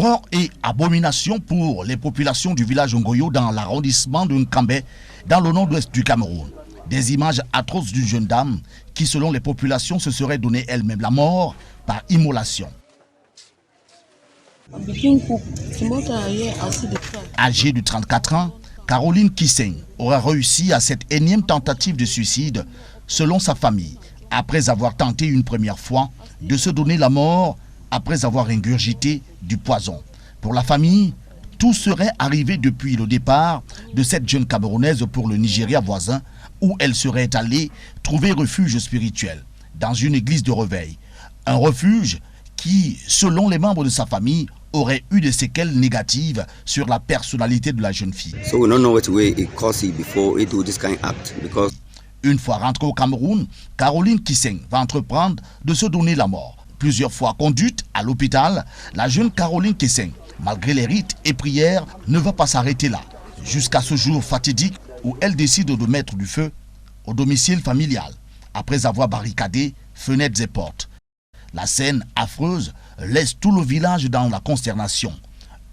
Horreur et abomination pour les populations du village Ngoyo dans l'arrondissement de Nkambé, dans le nord-ouest du Cameroun. Des images atroces d'une jeune dame qui, selon les populations, se serait donné elle-même la mort par immolation. Âgée de 34 ans, Caroline Kisseng aurait réussi à cette énième tentative de suicide, selon sa famille, après avoir tenté une première fois de se donner la mort après avoir ingurgité du poison. Pour la famille, tout serait arrivé depuis le départ de cette jeune Camerounaise pour le Nigeria voisin, où elle serait allée trouver refuge spirituel dans une église de réveil. Un refuge qui, selon les membres de sa famille, aurait eu des séquelles négatives sur la personnalité de la jeune fille. Une fois rentrée au Cameroun, Caroline Kisseng va entreprendre de se donner la mort. Plusieurs fois conduite à l'hôpital, la jeune Caroline Kisseng, malgré les rites et prières, ne va pas s'arrêter là. Jusqu'à ce jour fatidique où elle décide de mettre du feu au domicile familial, après avoir barricadé fenêtres et portes. La scène affreuse laisse tout le village dans la consternation.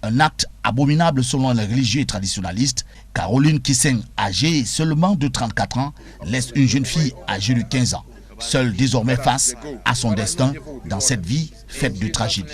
Un acte abominable selon les religieux et traditionnalistes. Caroline Kisseng, âgée seulement de 34 ans, laisse une jeune fille âgée de 15 ans, seule désormais face à son destin dans cette vie faite de tragédie.